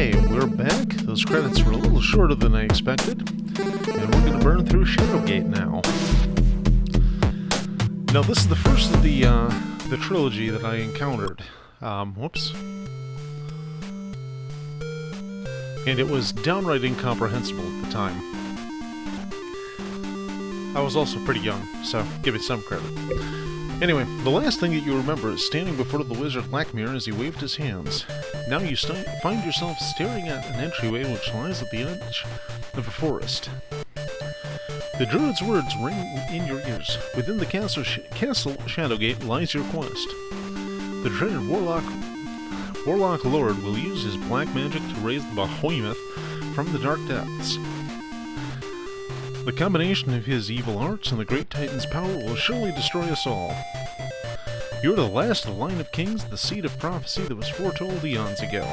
Okay, we're back. Those credits were a little shorter than I expected, and we're going to burn through Shadowgate now. Now, this is the first of the trilogy that I encountered. Whoops. And it was downright incomprehensible at the time. I was also pretty young, so give it some credit. Anyway, the last thing that you remember is standing before the wizard Lakmir as he waved his hands. Now you find yourself staring at an entryway which lies at the edge of a forest. The druid's words ring in your ears. Within the castle Shadowgate lies your quest. The dreaded Warlock Lord will use his black magic to raise the Behemoth from the dark depths. The combination of his evil arts and the great Titan's power will surely destroy us all. You're the last of the line of kings, the seed of prophecy that was foretold eons ago.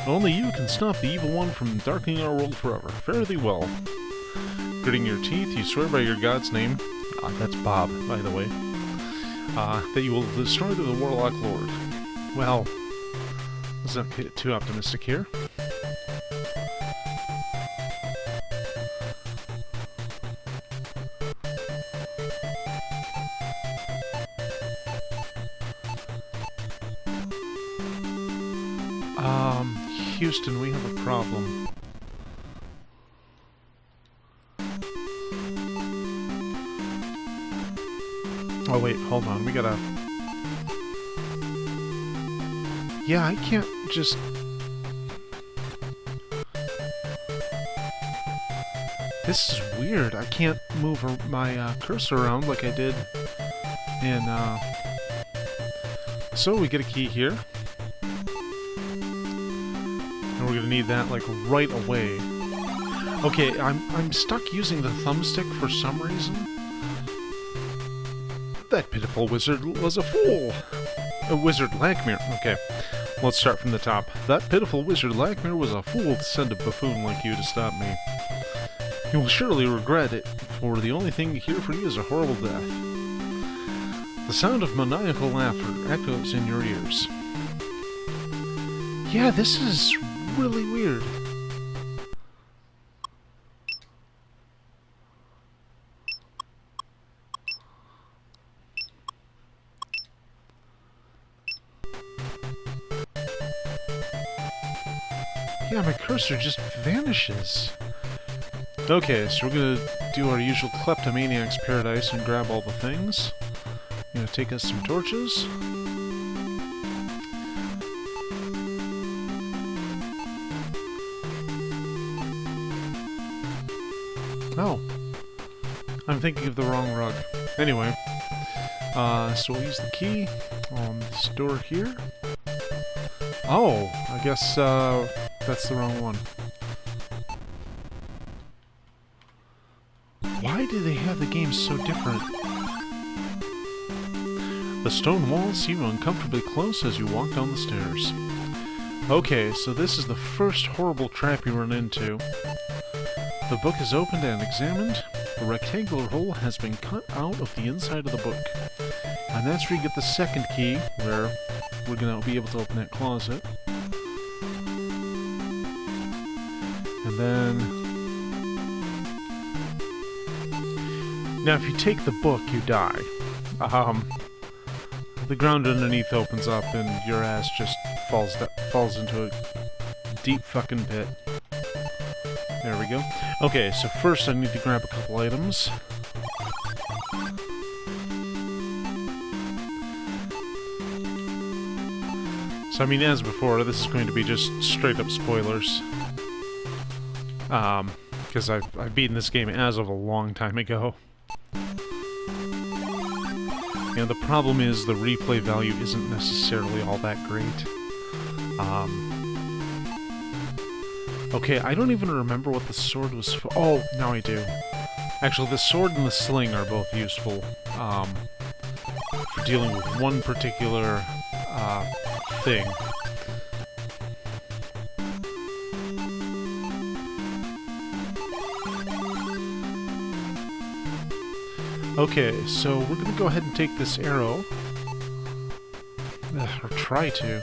Only you can stop the evil one from darkening our world forever. Fare thee well. Gritting your teeth, you swear by your god's name, that's Bob, by the way, that you will destroy the Warlock Lord. Well, let's not get too optimistic here. Houston, we have a problem. Oh wait, hold on, we gotta... Yeah, I can't just... This is weird, I can't move my cursor around like I did in... So we get a key here. And we're gonna need that, like, right away. Okay, I'm stuck using the thumbstick for some reason. That pitiful wizard was a fool! Wizard Lakmir. Okay, let's start from the top. That pitiful wizard Lakmir was a fool to send a buffoon like you to stop me. You will surely regret it, for the only thing here for you is a horrible death. The sound of maniacal laughter echoes in your ears. Yeah, this is really weird. Yeah, my cursor just vanishes. Okay, so we're gonna do our usual kleptomaniac's paradise and grab all the things. Gonna take us some torches. Oh. I'm thinking of the wrong rug. Anyway. So we'll use the key on this door here. Oh! I guess, that's the wrong one. Why do they have the game so different? The stone walls seem uncomfortably close as you walk down the stairs. Okay, so this is the first horrible trap you run into. The book is opened and examined. A rectangular hole has been cut out of the inside of the book. And that's where you get the second key, where we're going to be able to open that closet. And then... Now, if you take the book, you die. The ground underneath opens up and your ass just falls into a deep fucking pit. There we go. Okay, so first I need to grab a couple items. So, I mean, as before, this is going to be just straight-up spoilers. Because I've beaten this game as of a long time ago. And the problem is the replay value isn't necessarily all that great. Okay, I don't even remember what the sword was for. Oh, now I do. Actually, the sword and the sling are both useful for dealing with one particular thing. Okay, so we're gonna go ahead and take this arrow. Or try to.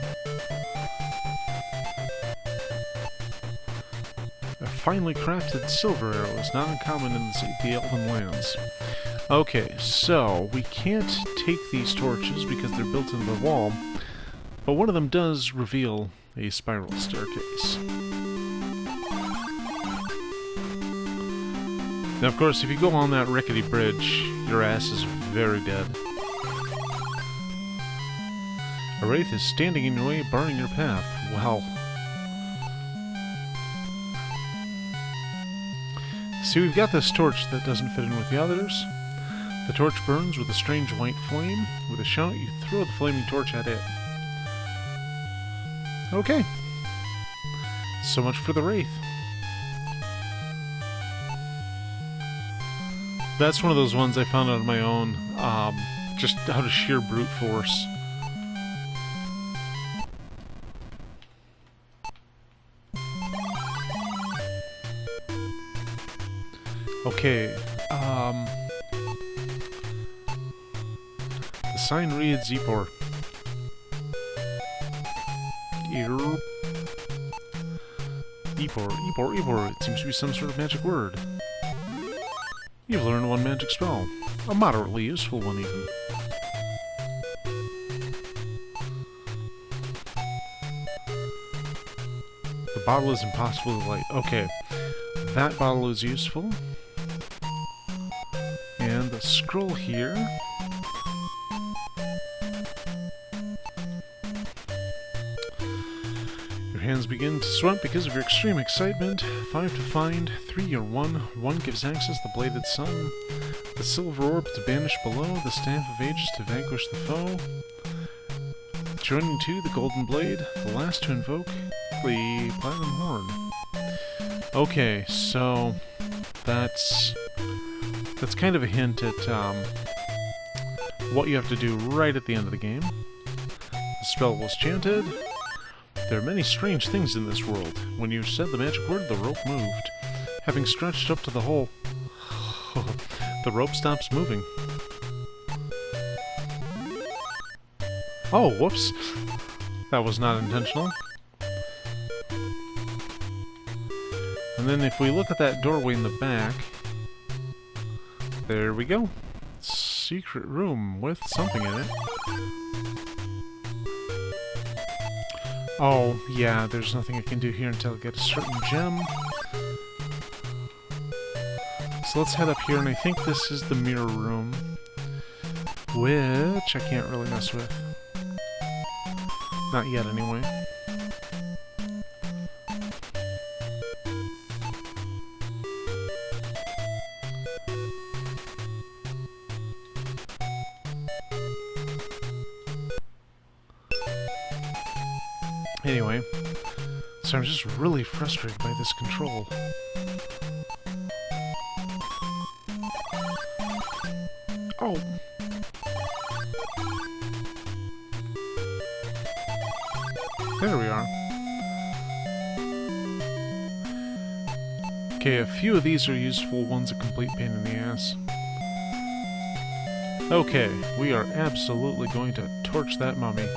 finely crafted silver arrows, not uncommon in the Elven lands. Okay, so we can't take these torches because they're built into the wall, but one of them does reveal a spiral staircase. Now, of course, if you go on that rickety bridge, your ass is very dead. A wraith is standing in your way, barring your path. Well. See, we've got this torch that doesn't fit in with the others. The torch burns with a strange white flame. With a shout, you throw the flaming torch at it. Okay. So much for the wraith. That's one of those ones I found out on my own, just out of sheer brute force. Okay, the sign reads Epor. Epor. It seems to be some sort of magic word. You've learned one magic spell. A moderately useful one, even. The bottle is impossible to light. Okay. That bottle is useful. And the scroll here. Your hands begin to sweat because of your extreme excitement. 5 to find, 3 or 1. 1 gives access the bladed sun. The silver orb to banish below. The staff of ages to vanquish the foe. Joining 2, the golden blade. The last to invoke, the platinum horn. Okay, so that's kind of a hint at what you have to do right at the end of the game. The spell was chanted. There are many strange things in this world. When you said the magic word, the rope moved. Having stretched up to the hole, the rope stops moving. Oh, whoops. That was not intentional. And then if we look at that doorway in the back, there we go. Secret room with something in it. Oh, yeah, there's nothing I can do here until I get a certain gem. So let's head up here, and I think this is the mirror room, which I can't really mess with. Not yet, anyway. Anyway, so I'm just really frustrated by this control. Oh! There we are. Okay, a few of these are useful, one's a complete pain in the ass. Okay, we are absolutely going to torch that mummy.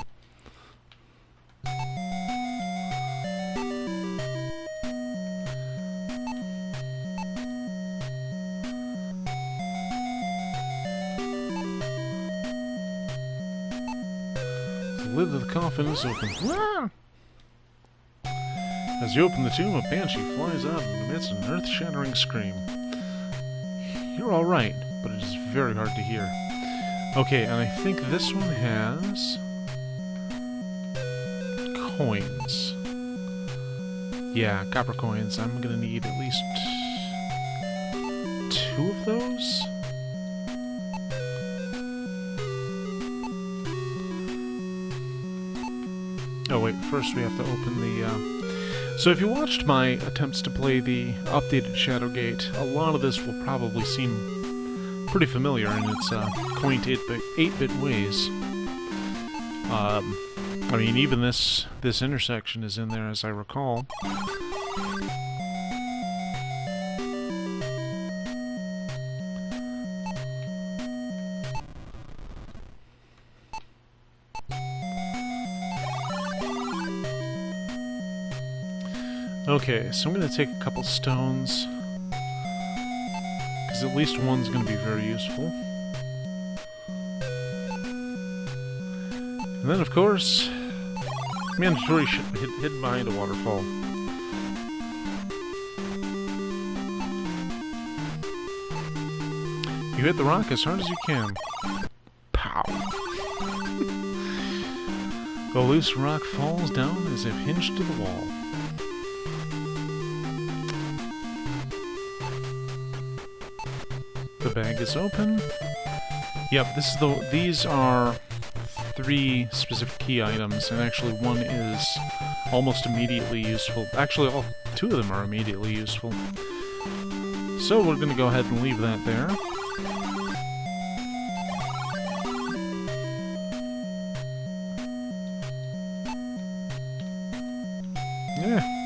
The lid of the coffin is open. Ah! As you open the tomb, a banshee flies out and emits an earth-shattering scream. You're alright, but it is very hard to hear. Okay, and I think this one has coins. Yeah, copper coins. I'm gonna need at least 2 of those? Oh wait, first we have to open the, So if you watched my attempts to play the updated Shadowgate, a lot of this will probably seem pretty familiar in its quaint 8-bit ways. I mean, even this intersection is in there, as I recall. Okay, so I'm going to take a couple stones, because at least one's going to be very useful. And then, of course, mandatory hidden behind a waterfall. You hit the rock as hard as you can. Pow! The loose rock falls down as if hinged to the wall. The bag is open. Yep, these are 3 specific key items, and actually one is almost immediately useful. Actually, 2 of them are immediately useful. So we're going to go ahead and leave that there. Yeah.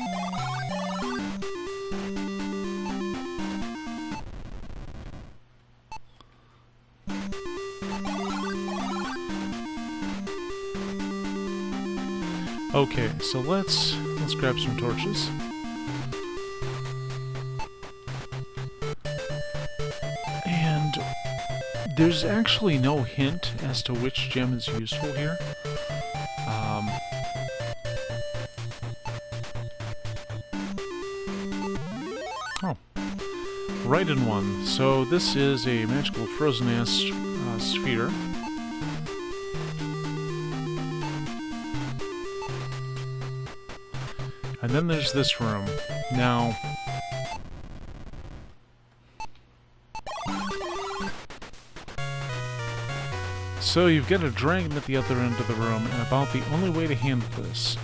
Okay, so let's grab some torches. And there's actually no hint as to which gem is useful here. Oh, right in one. So this is a magical frozen ass sphere. And then there's this room. Now, so you've got a dragon at the other end of the room, and about the only way to handle this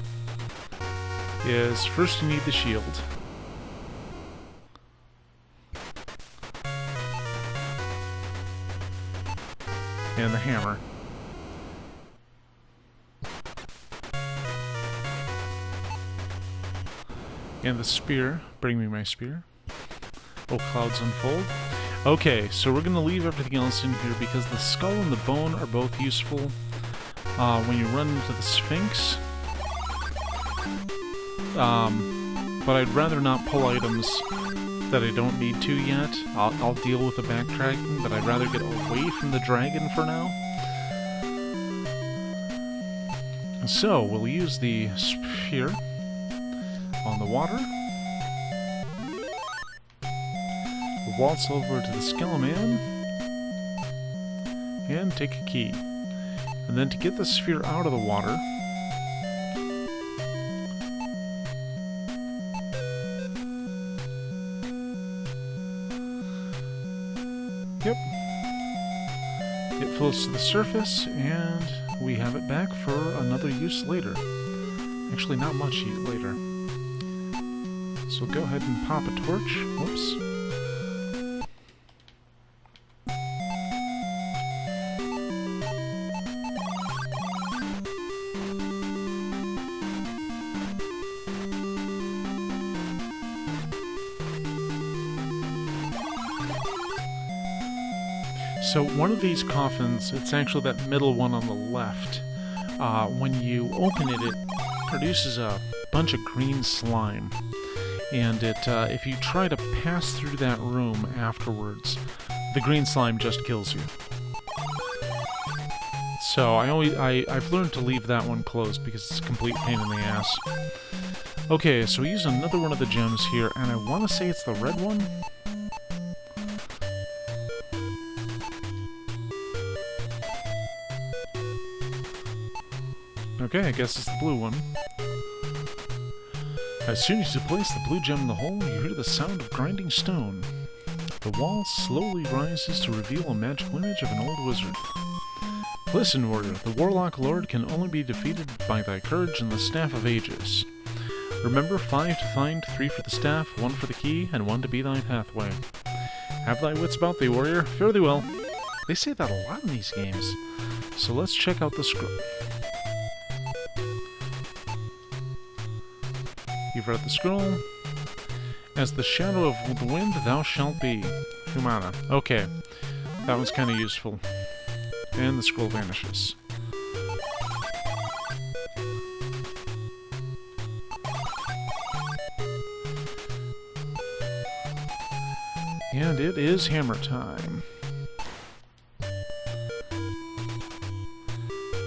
is first you need the shield. And the hammer. And the spear. Bring me my spear. Oh, clouds unfold. Okay, so we're going to leave everything else in here because the skull and the bone are both useful when you run into the Sphinx. But I'd rather not pull items that I don't need to yet. I'll deal with the backtracking, but I'd rather get away from the dragon for now. So, we'll use the spear on the water. We'll waltz over to the Skeleman and take a key. And then to get the sphere out of the water, yep, it floats to the surface and we have it back for another use later. Actually, not much later. So go ahead and pop a torch. Whoops. So one of these coffins, it's actually that middle one on the left. When you open it, it produces a bunch of green slime. And if you try to pass through that room afterwards, the green slime just kills you. So I've learned to leave that one closed because it's a complete pain in the ass. Okay, so we use another one of the gems here, and I want to say it's the red one. Okay, I guess it's the blue one. As soon as you place the blue gem in the hole, you hear the sound of grinding stone. The wall slowly rises to reveal a magical image of an old wizard. Listen, warrior, the Warlock Lord can only be defeated by thy courage and the Staff of Ages. Remember, 5 to find, 3 for the staff, 1 for the key, and 1 to be thy pathway. Have thy wits about thee, warrior. Fare thee well. They say that a lot in these games. So let's check out the scroll. You've read the scroll. As the shadow of the wind, thou shalt be. Humana. Okay. That one's kind of useful. And the scroll vanishes. And it is hammer time.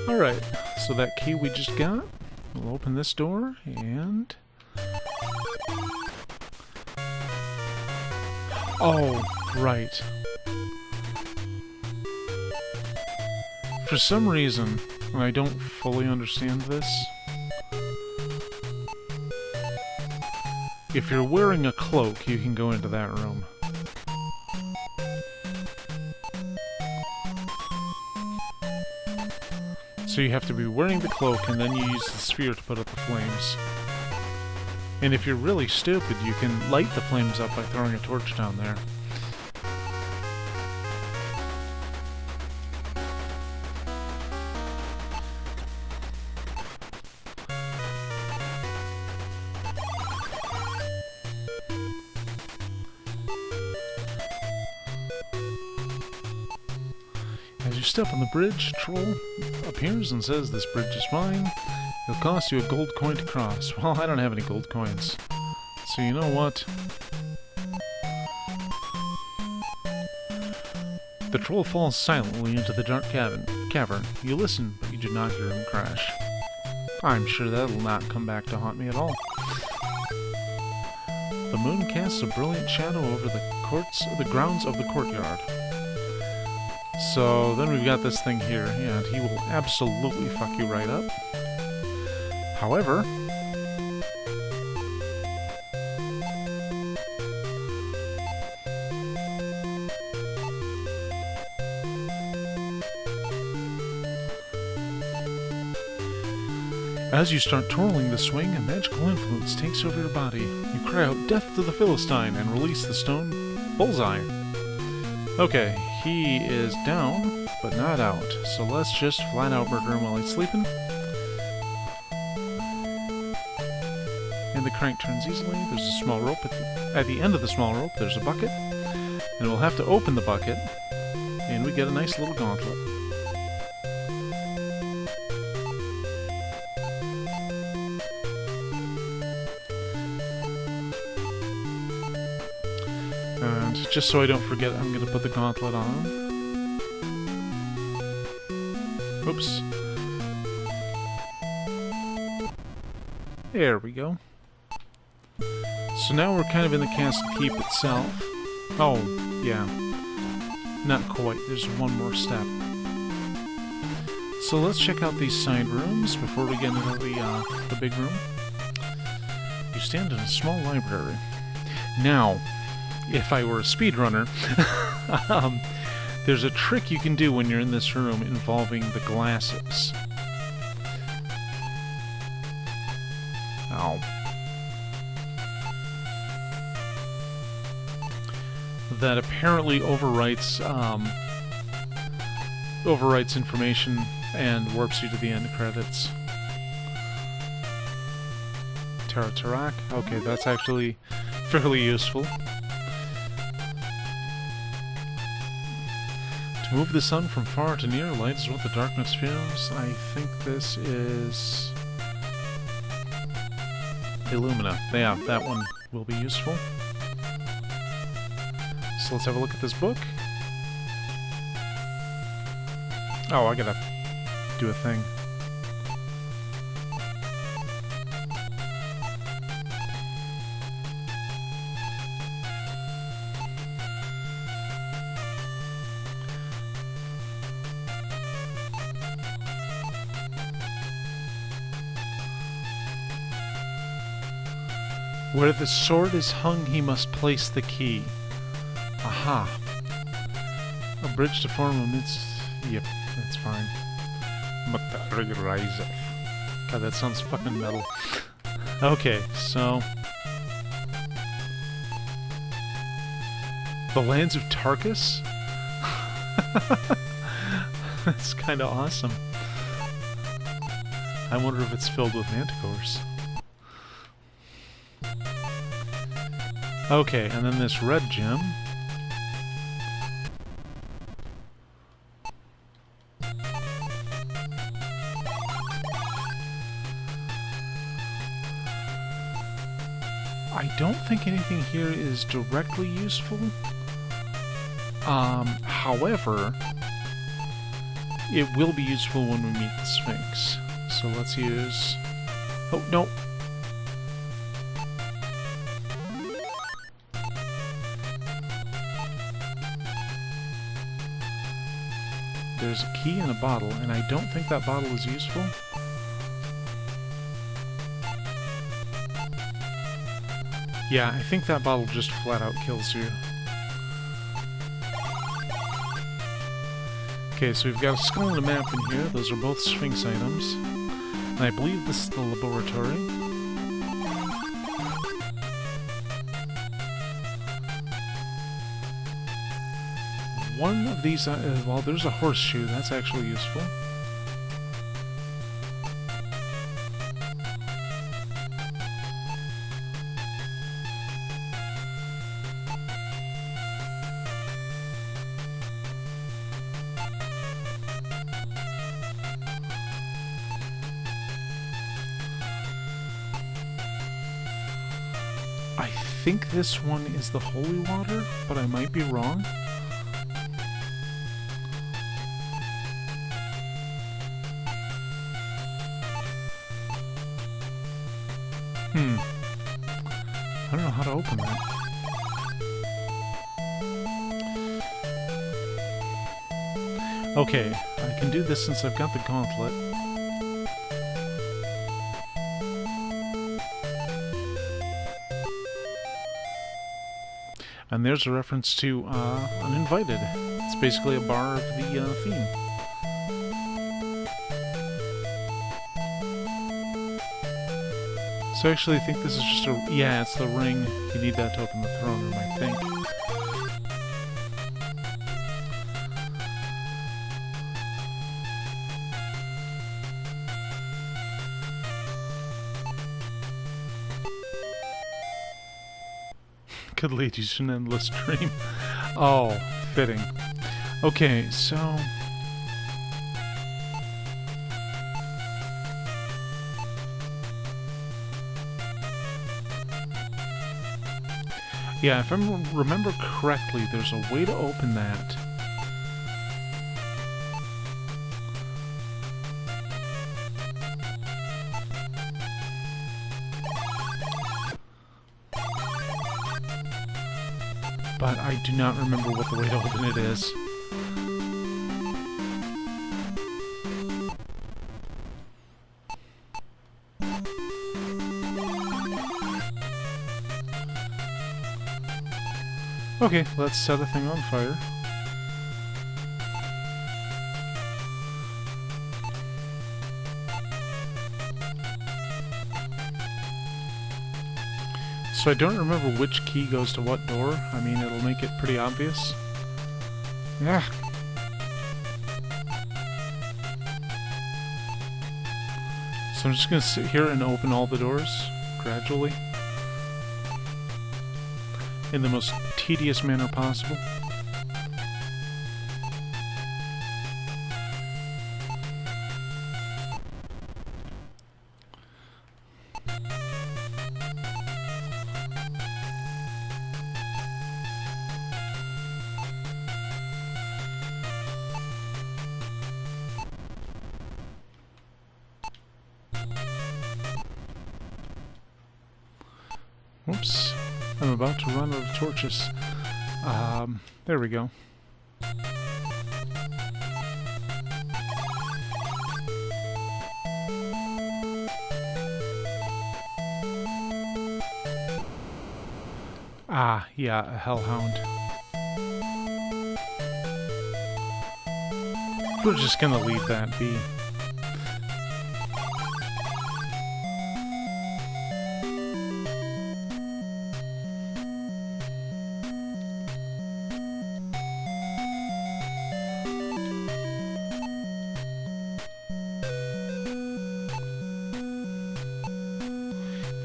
Alright, so that key we just got, we'll open this door, and... Oh, right. For some reason, and I don't fully understand this, if you're wearing a cloak, you can go into that room. So you have to be wearing the cloak, and then you use the sphere to put out the flames. And if you're really stupid, you can light the flames up by throwing a torch down there. As you step on the bridge, a troll appears and says, "This bridge is mine. It'll cost you a gold coin to cross." Well, I don't have any gold coins. So you know what? The troll falls silently into the dark cavern. You listen, but you do not hear him crash. I'm sure that'll not come back to haunt me at all. The moon casts a brilliant shadow over the grounds of the courtyard. So then we've got this thing here, and he will absolutely fuck you right up. However, as you start twirling the swing, a magical influence takes over your body. You cry out, "Death to the Philistine," and release the stone bullseye. Okay, he is down, but not out. So let's just flat out murder him while he's sleeping. And the crank turns easily. There's a small rope. At the end of the small rope, there's a bucket. And we'll have to open the bucket, and we get a nice little gauntlet. And just so I don't forget, I'm going to put the gauntlet on. Oops. There we go. So now we're kind of in the castle keep itself. Oh, yeah. Not quite. There's one more step. So let's check out these side rooms before we get into the big room. You stand in a small library. Now, if I were a speedrunner, there's a trick you can do when you're in this room involving the glasses. Ow. That apparently overwrites information and warps you to the end credits. Tarak. Okay, that's actually fairly useful. To move the sun from far to near, light is what the darkness feels. I think this is Illumina. Yeah, that one will be useful. So let's have a look at this book. Oh, I gotta do a thing. Where the sword is hung, he must place the key. Aha. A bridge to form amidst... Yep, that's fine. God, that sounds fucking metal. Okay, so... The lands of Tarkus? That's kind of awesome. I wonder if it's filled with manticores. Okay, and then this red gem. I don't think anything here is directly useful. However, it will be useful when we meet the Sphinx. So let's use... Oh, no! There's a key and a bottle, and I don't think that bottle is useful. Yeah, I think that bottle just flat out kills you. Okay, so we've got a skull and a map in here. Those are both Sphinx items. And I believe this is the laboratory. One of these... well, there's a horseshoe. That's actually useful. I think this one is the holy water, but I might be wrong. I don't know how to open that. Okay, I can do this since I've got the gauntlet. And there's a reference to Uninvited. It's basically a bar of the theme. So actually I think this is just a... yeah, it's the ring. You need that to open the throne room, I think. Could lead you to an endless dream. Oh, fitting. Okay, so... yeah, if I remember correctly, there's a way to open that. But I do not remember what the way to open it is. Okay, let's set a thing on fire. So I don't remember which key goes to what door. I mean, it'll make it pretty obvious. Yeah. So I'm just gonna sit here and open all the doors, gradually. In the most tedious manner possible. Whoops. I'm about to run out of torches. There we go. Ah, yeah, a hellhound. We're just gonna leave that be.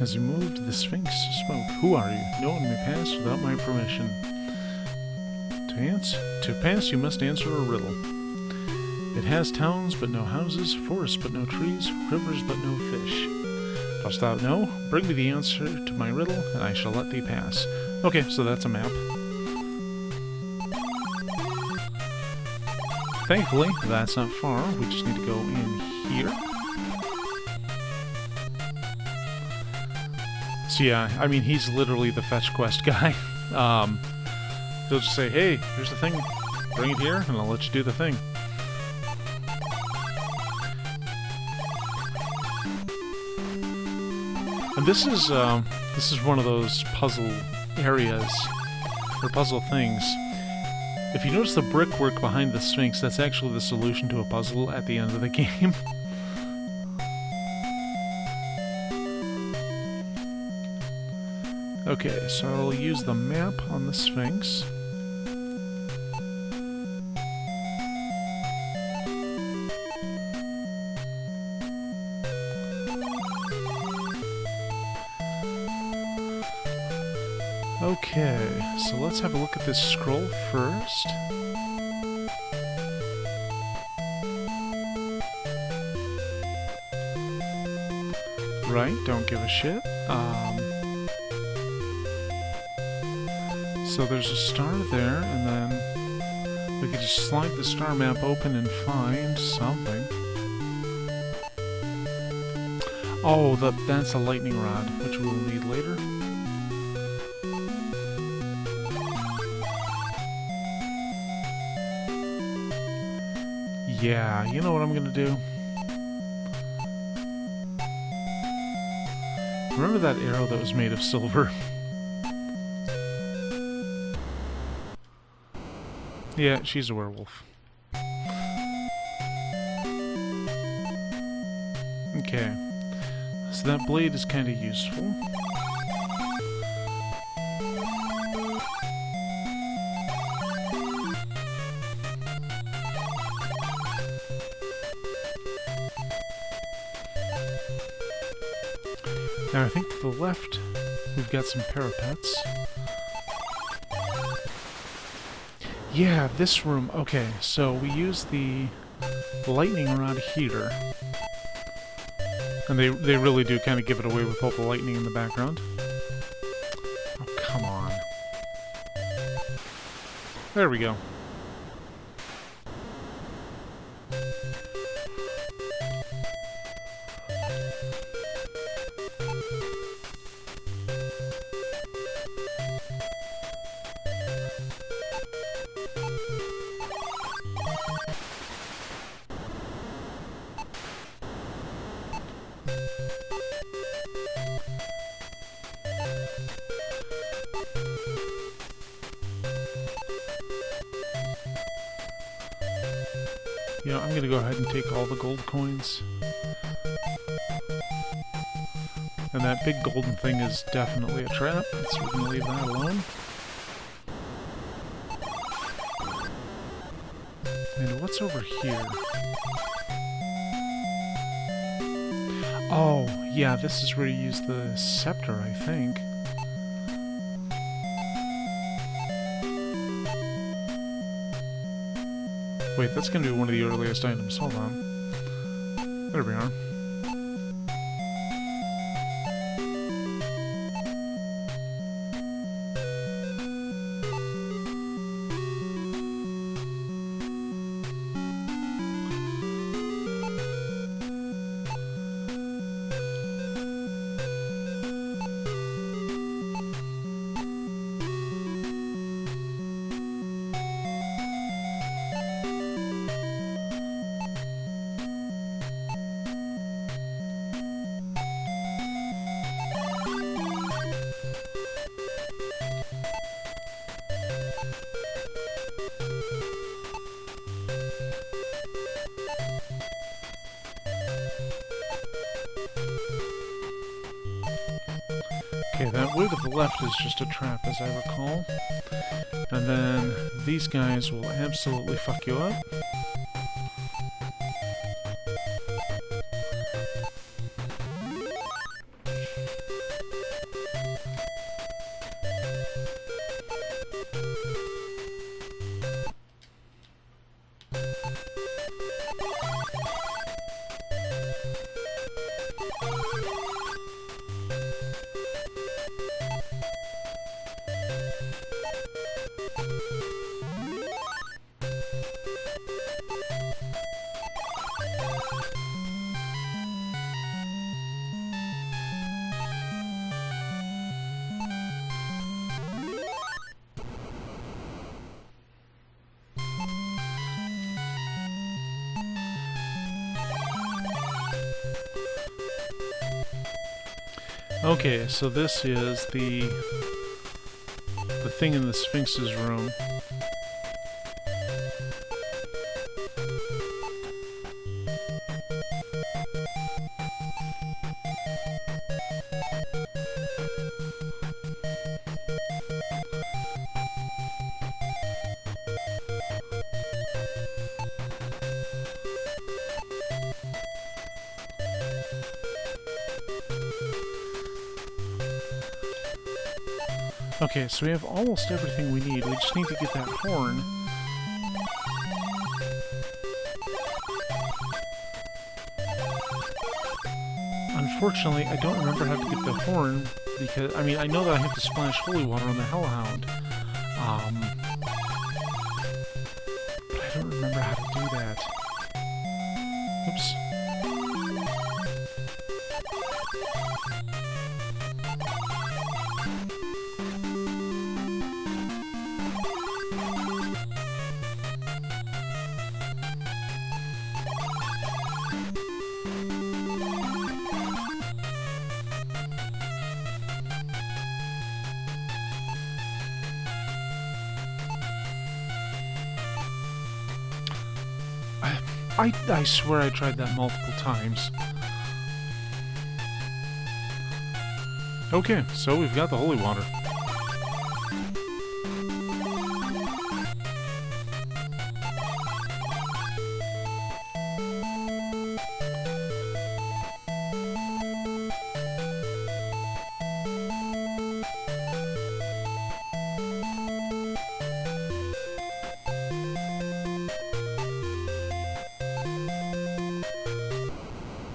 As you moved, the Sphinx spoke. Who are you? No one may pass without my permission. To pass, you must answer a riddle. It has towns but no houses, forests but no trees, rivers but no fish. Dost thou know? Bring me the answer to my riddle, and I shall let thee pass. Okay, so that's a map. thankfully, that's not far. We just need to go in here. So yeah, I mean, he's literally the fetch quest guy. He'll just say, hey, here's the thing, bring it here, and I'll let you do the thing. And this is one of those puzzle areas, or puzzle things. If you notice the brickwork behind the Sphinx, that's actually the solution to a puzzle at the end of the game. Okay, so I'll use the map on the Sphinx. Okay, so let's have a look at this scroll first. Right, don't give a shit. So there's a star there, and then we could just slide the star map open and find something. Oh, that's a lightning rod, which we'll need later. Yeah, you know what I'm gonna do? Remember that arrow that was made of silver? Yeah, she's a werewolf. Okay. So that blade is kind of useful. Now I think to the left, we've got some parapets. Yeah, this room. Okay, so we use the lightning rod here. And they really do kind of give it away with all the lightning in the background. Oh, come on. There we go. You know, I'm gonna go ahead and take all the gold coins. And that big golden thing is definitely a trap, so we're gonna leave that alone. And what's over here? Oh, yeah, this is where you use the scepter, I think. Wait, that's gonna be one of the earliest items. Hold on. There we are. Okay, that way to the left is just a trap, as I recall. And then these guys will absolutely fuck you up. Okay, so this is the thing in the Sphinx's room. Okay, so we have almost everything we need. We just need to get that horn. Unfortunately, I don't remember how to get the horn, because, I mean, I know that I have to splash holy water on the Hellhound. But I don't remember how to do that. Oops. I swear I tried that multiple times. Okay, so we've got the holy water.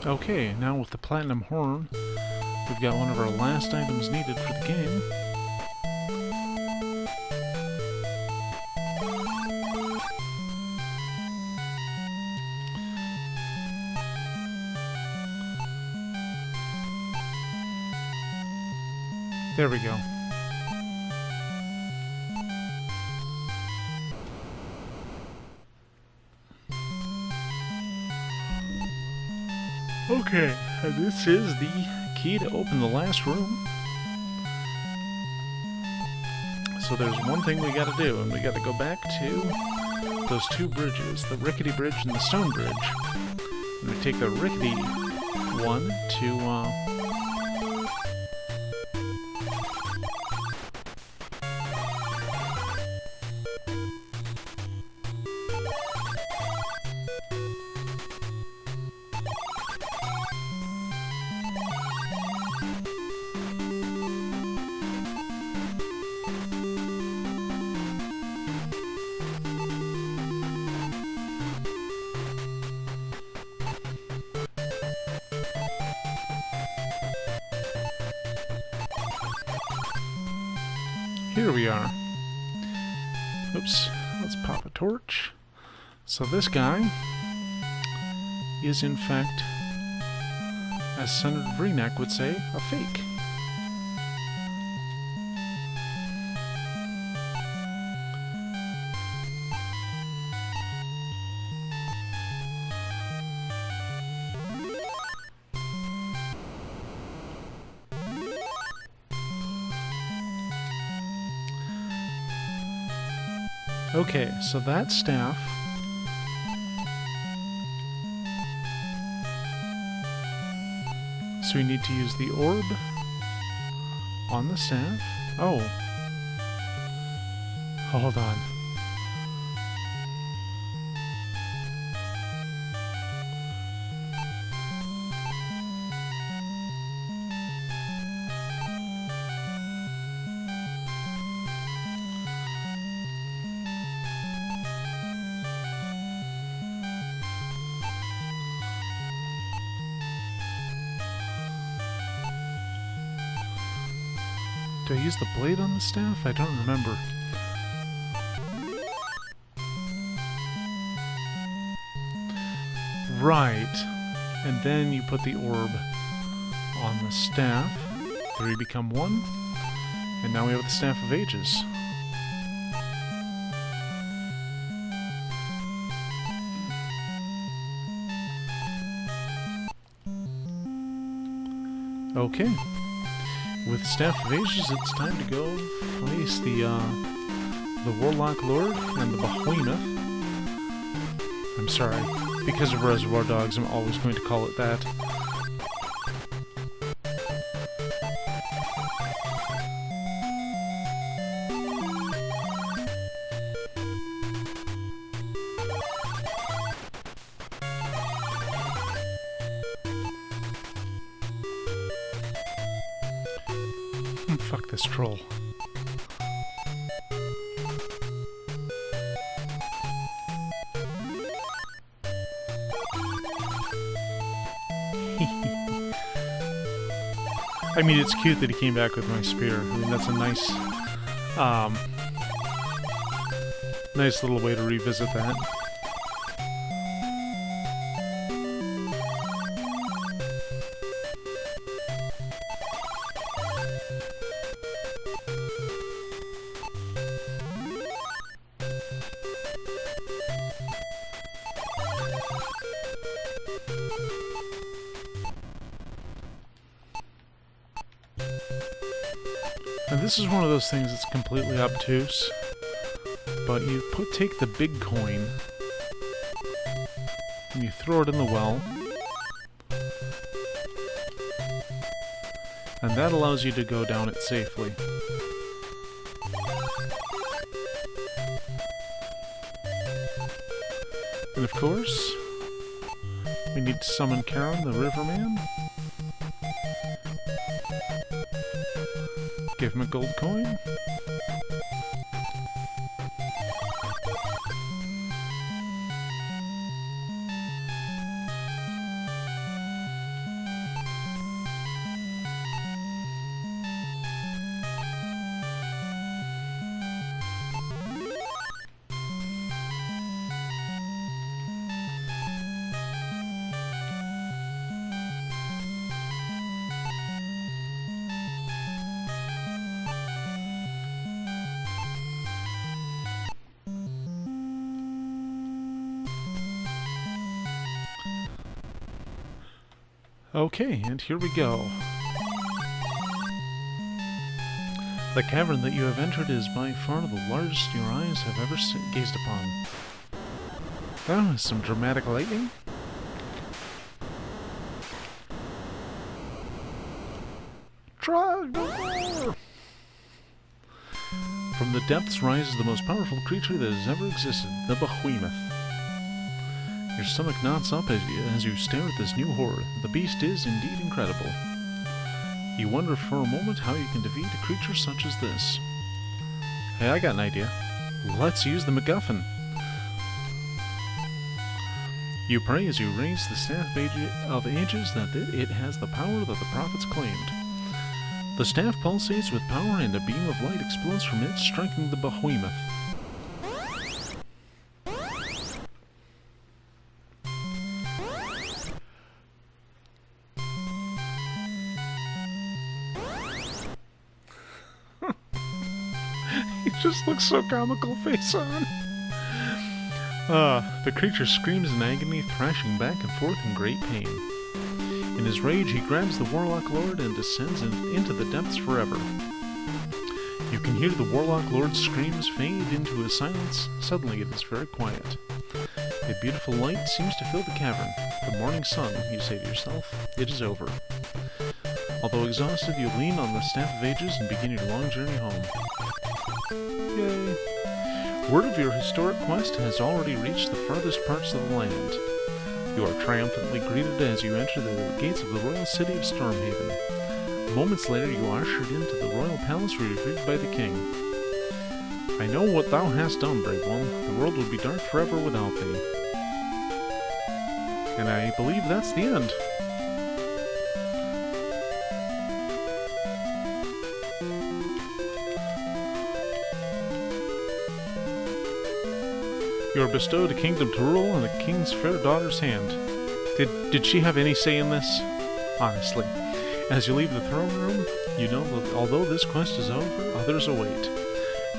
Okay, now with the platinum horn, we've got one of our last items needed for the game. There we go. Okay, this is the key to open the last room. So there's one thing we gotta do, and we gotta go back to those two bridges, the rickety bridge and the stone bridge. And we take the rickety one to, here we are. Oops, let's pop a torch. So this guy is in fact, as Senator Vreenak would say, a fake. Okay, so that staff so we need to use the orb on the staff. Oh. Hold on. Do I use the blade on the staff? I don't remember. Right. And then you put the orb on the staff. Three become one. And now we have the Staff of Ages. Okay. With Staff of Ages, it's time to go face the Warlock Lord and the Behemoth. I'm sorry, because of Reservoir Dogs, I'm always going to call it that. Fuck this troll. I mean, it's cute that he came back with my spear. I mean, that's a nice, nice little way to revisit that. And this is one of those things that's completely obtuse, but you take the big coin, and you throw it in the well, and that allows you to go down it safely. And of course, we need to summon Karen, the Riverman. Give him a gold coin. Okay, and here we go. The cavern that you have entered is by far the largest your eyes have ever gazed upon. Oh, some dramatic lightning. Trogdor! From the depths rises the most powerful creature that has ever existed, the Behemoth. Your stomach knots up as you stare at this new horror. The beast is indeed incredible. You wonder for a moment how you can defeat a creature such as this. Hey, I got an idea. Let's use the MacGuffin. You pray as you raise the Staff of Ages that it has the power that the prophets claimed. The staff pulsates with power and a beam of light explodes from it, striking the Behemoth. Just looks so comical face on. The creature screams in agony, thrashing back and forth in great pain. In his rage, he grabs the Warlock Lord and descends into the depths forever. You can hear the Warlock Lord's screams fade into a silence. Suddenly it is very quiet. A beautiful light seems to fill the cavern. The morning sun, you say to yourself. It is over. Although exhausted, you lean on the Staff of Ages and begin your long journey home. Yay! Word of your historic quest has already reached the farthest parts of the land. You are triumphantly greeted as you enter the gates of the royal city of Stormhaven. Moments later you are ushered into the royal palace where you are greeted by the king. I know what thou hast done, brave one. The world would be dark forever without thee. And I believe that's the end. You are bestowed a kingdom to rule in the king's fair daughter's hand. Did she have any say in this? Honestly. As you leave the throne room, you know that although this quest is over, others await.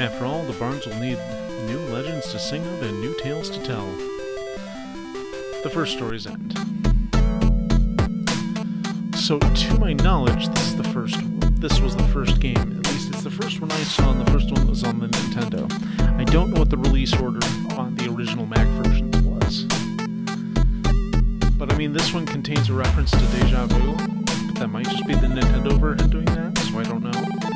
After all, the bards will need new legends to sing of and new tales to tell. The first story's end. So, to my knowledge, this is the first this was the first game. At least it's the first one I saw, and the first one that was on the Nintendo. I don't know what the release order on the original Mac versions was. But I mean, this one contains a reference to Deja Vu, but that might just be the Nintendo version doing that, so I don't know.